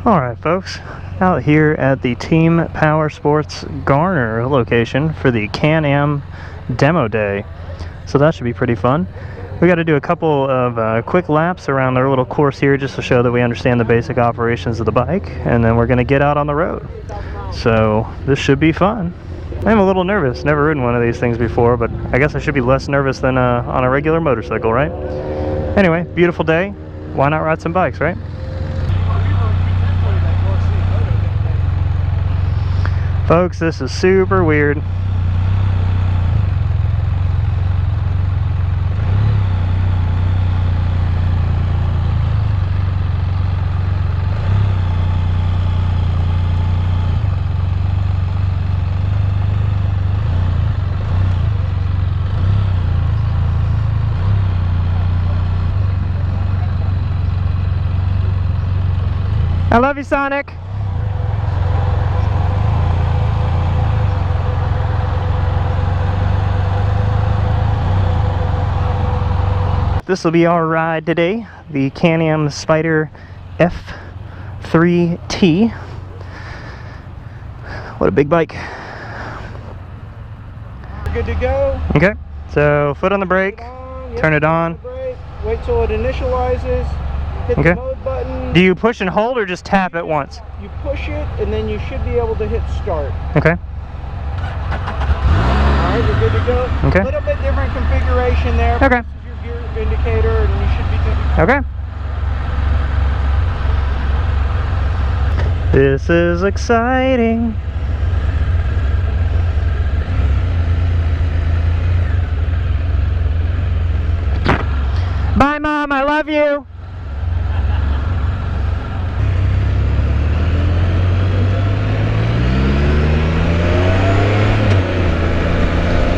Alright folks, out here at the Team Power Sports Garner location for the Can-Am Demo Day. So that should be pretty fun. We got to do a couple of quick laps around their little course here just to show that we understand the basic operations of the bike, and then we're going to get out on the road. So this should be fun. I'm a little nervous, never ridden one of these things before, but I guess I should be less nervous than on a regular motorcycle, right? Anyway, beautiful day. Why not ride some bikes, right? Folks, this is super weird. I love you, Sonic. This will be our ride today, the Can-Am Spyder F3-T. What a big bike. Good to go. Okay, so foot on the brake, turn it on. Wait till it initializes, hit the mode button. Do you push and hold or just tap at once? You push it and then you should be able to hit start. Okay. Alright, you're good to go. Okay. A little bit different configuration there. Okay. Gear indicator and you should be good. Okay. This is exciting. Bye, Mom. I love you.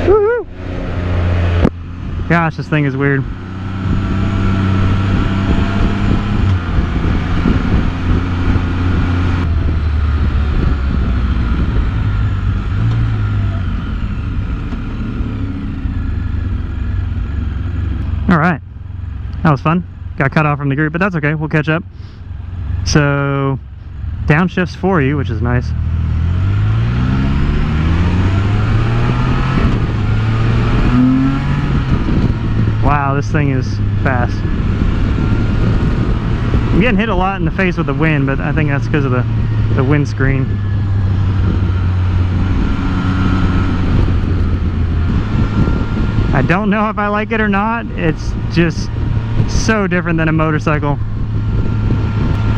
Woohoo! Gosh, this thing is weird. All right, that was fun. Got cut off from the group, but that's okay. We'll catch up. So, downshifts for you, which is nice. Wow, this thing is fast. I'm getting hit a lot in the face with the wind, but I think that's because of the windscreen. I don't know if I like it or not. It's just so different than a motorcycle.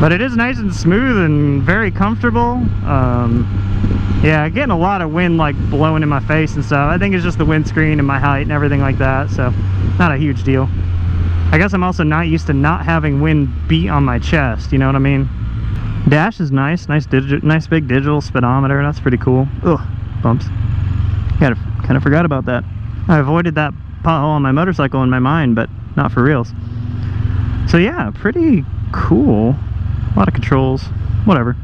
But it is nice and smooth and very comfortable. Yeah, getting a lot of wind like blowing in my face and stuff. I think it's just the windscreen and my height and everything like that, so not a huge deal. I guess I'm also not used to not having wind beat on my chest, you know what I mean? Dash is nice big digital speedometer. That's pretty cool. Ugh, bumps. Kind of forgot about that. I avoided that pothole on my motorcycle in my mind, but not for reals. So yeah, pretty cool. A lot of controls, whatever.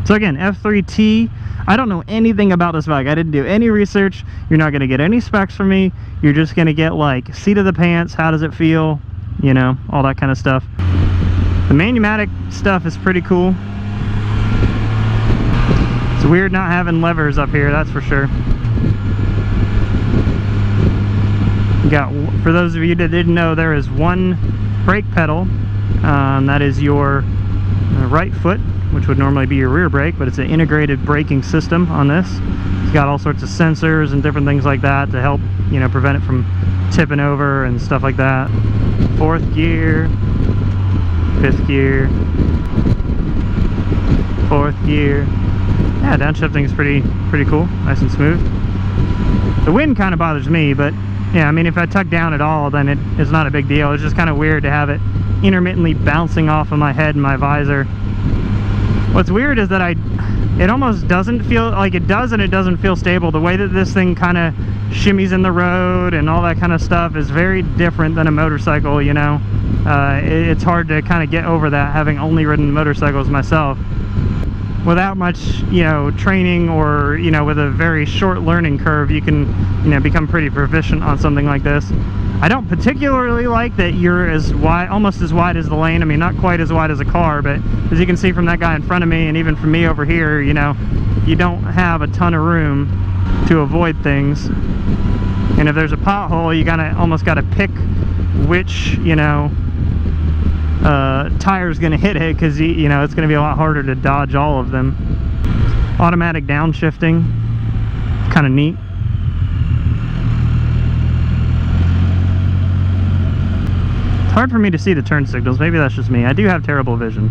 So again, F3-T. I don't know anything about this bike. I didn't do any research. You're not going to get any specs from me. You're just going to get like seat of the pants, how does it feel, you know, all that kind of stuff. The Manumatic stuff is pretty cool. It's weird not having levers up here, that's for sure. For those of you that didn't know, there is one brake pedal. That is your right foot, which would normally be your rear brake, but it's an integrated braking system on this. It's got all sorts of sensors and different things like that to help, you know, prevent it from tipping over and stuff like that. 4th gear, 5th gear, 4th gear. Yeah, downshifting is pretty cool, nice and smooth. The wind kind of bothers me, but yeah, I mean, if I tuck down at all, then it's not a big deal. It's just kind of weird to have it intermittently bouncing off of my head and my visor. What's weird is that it almost doesn't feel like it does, and it doesn't feel stable. The way that this thing kind of shimmies in the road and all that kind of stuff is very different than a motorcycle, you know. It's hard to kind of get over that, having only ridden motorcycles myself. Without much, you know, training, or, you know, with a very short learning curve, you can, you know, become pretty proficient on something like this. I don't particularly like that you're as wide, almost as wide as the lane. I mean, not quite as wide as a car, but as you can see from that guy in front of me, and even from me over here, you know, you don't have a ton of room to avoid things. And if there's a pothole, you almost gotta pick which, you know, tire's gonna hit it, because you know it's gonna be a lot harder to dodge all of them. Automatic downshifting, kind of neat. It's hard for me to see the turn signals. Maybe that's just me. I do have terrible vision.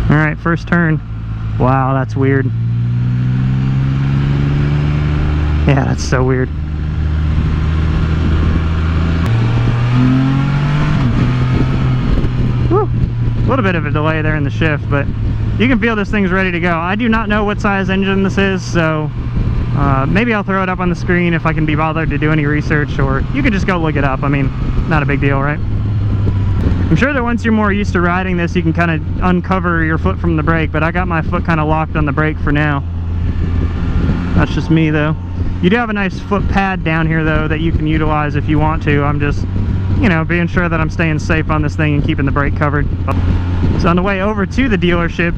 All right, first turn. Wow, that's weird. Yeah, that's so weird. Woo! A little bit of a delay there in the shift, but you can feel this thing's ready to go. I do not know what size engine this is, so maybe I'll throw it up on the screen if I can be bothered to do any research, or you can just go look it up. I mean, not a big deal, right? I'm sure that once you're more used to riding this, you can kind of uncover your foot from the brake, but I got my foot kind of locked on the brake for now. That's just me, though. You do have a nice foot pad down here, though, that you can utilize if you want to. I'm just, you know, being sure that I'm staying safe on this thing and keeping the brake covered. So on the way over to the dealership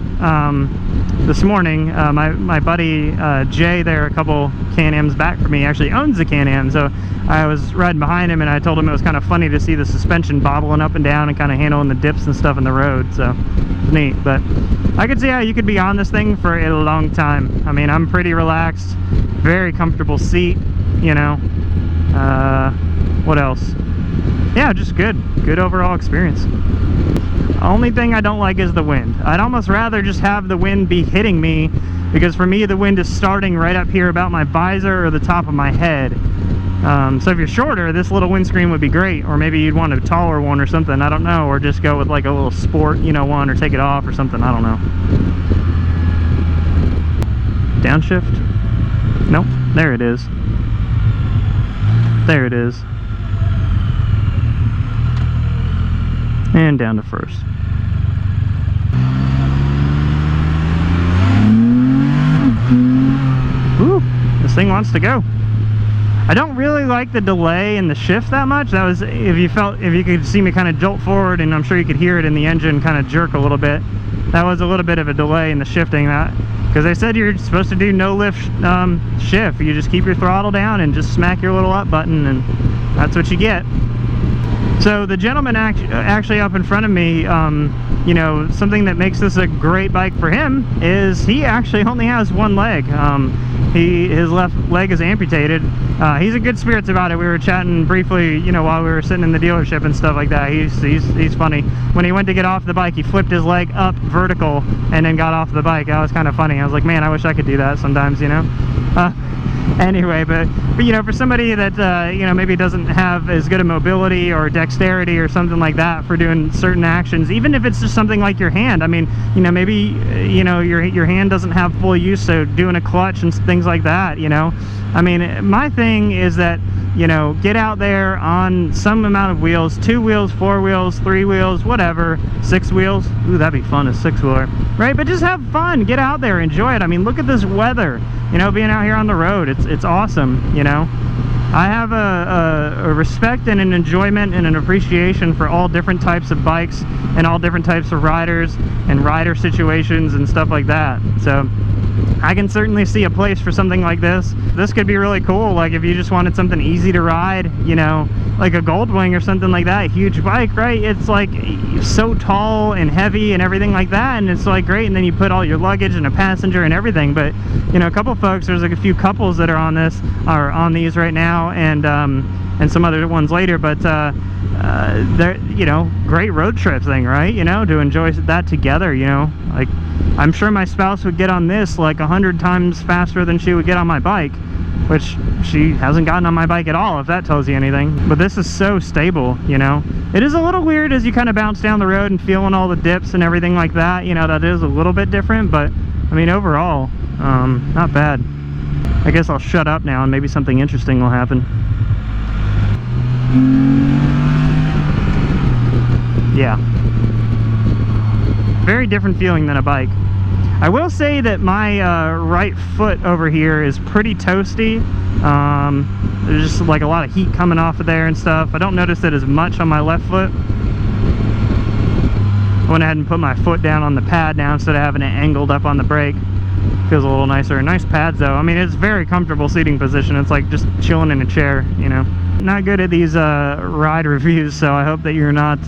this morning, my buddy Jay there, a couple Can-Ams back from me, actually owns the Can-Am. So I was riding behind him, and I told him it was kind of funny to see the suspension bobbling up and down and kind of handling the dips and stuff in the road. So it's neat. But I could see how you could be on this thing for a long time. I mean, I'm pretty relaxed, very comfortable seat, you know. What else? Yeah, just good overall experience. Only thing I don't like is the wind. I'd almost rather just have the wind be hitting me, because for me the wind is starting right up here about my visor or the top of my head. So if you're shorter, this little windscreen would be great, or maybe you'd want a taller one or something, I don't know, or just go with like a little sport, you know, one, or take it off or something, I don't know. Downshift? Nope, there it is. There it is. And down to first. Woo, this thing wants to go. I don't really like the delay in the shift that much. That was, if you could see me kind of jolt forward, and I'm sure you could hear it in the engine kind of jerk a little bit. That was a little bit of a delay in the shifting, that because they said you're supposed to do no lift shift. You just keep your throttle down and just smack your little up button, and that's what you get. So the gentleman actually up in front of me, you know, something that makes this a great bike for him is he actually only has one leg. His left leg is amputated. He's in good spirits about it. We were chatting briefly, you know, while we were sitting in the dealership and stuff like that. He's funny. When he went to get off the bike, he flipped his leg up vertical and then got off the bike. That was kind of funny. I was like, man, I wish I could do that sometimes, you know. Anyway, but you know, for somebody that you know, maybe doesn't have as good a mobility or dexterity or something like that for doing certain actions, even if it's just something like your hand, I mean, you know, maybe you know, your hand doesn't have full use, so doing a clutch and things like that, you know. I mean, my thing is that, you know, get out there on some amount of wheels, 2 wheels, 4 wheels, 3 wheels, whatever, 6 wheels. Ooh, that'd be fun, a 6-wheeler, right? But just have fun, get out there, enjoy it. I mean, look at this weather, you know, being out here on the road, it's awesome, you know. I have a respect and an enjoyment and an appreciation for all different types of bikes and all different types of riders and rider situations and stuff like that. So I can certainly see a place for something like this. This could be really cool, like if you just wanted something easy to ride, you know, like a Goldwing or something like that, a huge bike, right? It's like so tall and heavy and everything like that, and it's like great, and then you put all your luggage and a passenger and everything. But you know, a couple folks, there's like a few couples that are on this, are on these right now, and some other ones later, but they're, you know, great road trip thing, right? You know, to enjoy that together, you know. Like, I'm sure my spouse would get on this like 100 times faster than she would get on my bike, which she hasn't gotten on my bike at all, if that tells you anything. But this is so stable, you know. It is a little weird as you kind of bounce down the road and feeling all the dips and everything like that, you know. That is a little bit different, but I mean, overall, not bad. I guess I'll shut up now and maybe something interesting will happen. Yeah, very different feeling than a bike. I will say that my right foot over here is pretty toasty. There's just like a lot of heat coming off of there and stuff. I don't notice it as much on my left foot. I went ahead and put my foot down on the pad now instead of having it angled up on the brake. Feels a little nicer. Nice pads though. I mean, it's very comfortable seating position. It's like just chilling in a chair, you know. Not good at these ride reviews, so I hope that you're not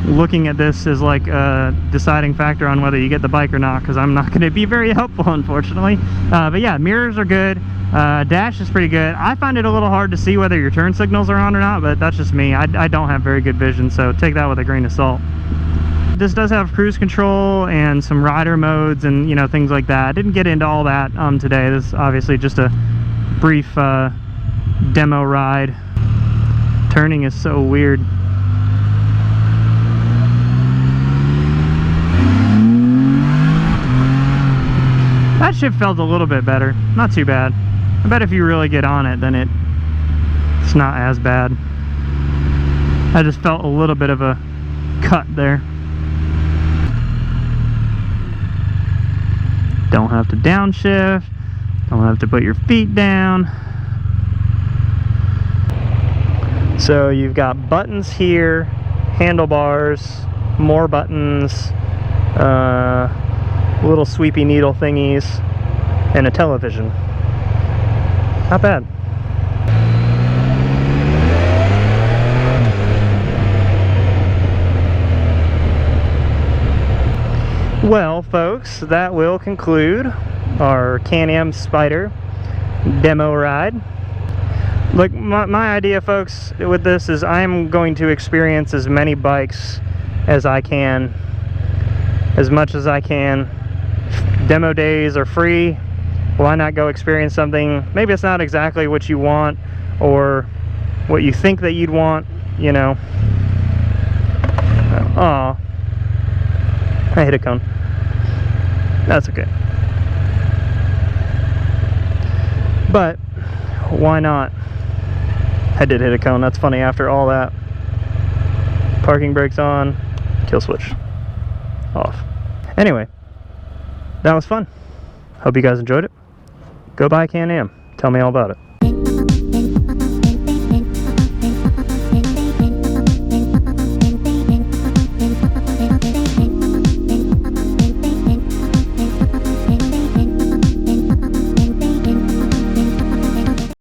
looking at this as like a deciding factor on whether you get the bike or not, because I'm not going to be very helpful, unfortunately. But yeah, mirrors are good. Dash is pretty good. I find it a little hard to see whether your turn signals are on or not, but that's just me. I don't have very good vision, so take that with a grain of salt. This does have cruise control and some rider modes and, you know, things like that. I didn't get into all that today. This is obviously just a brief demo ride. Turning is so weird. That shift felt a little bit better. Not too bad. I bet if you really get on it, then it's not as bad. I just felt a little bit of a cut there. Don't have to downshift. Don't have to put your feet down. So you've got buttons here, handlebars, more buttons, little sweepy needle thingies, and a television. Not bad. Well, folks, that will conclude our Can-Am Spyder demo ride. Look, my idea, folks, with this is I'm going to experience as many bikes as I can, as much as I can. Demo days are free. Why not go experience something? Maybe it's not exactly what you want or what you think that you'd want, you know. Aw, I hit a cone. That's okay. But why not? I did hit a cone. That's funny. After all that, parking brakes on, kill switch off. Anyway, that was fun. Hope you guys enjoyed it. Go buy a Can-Am. Tell me all about it.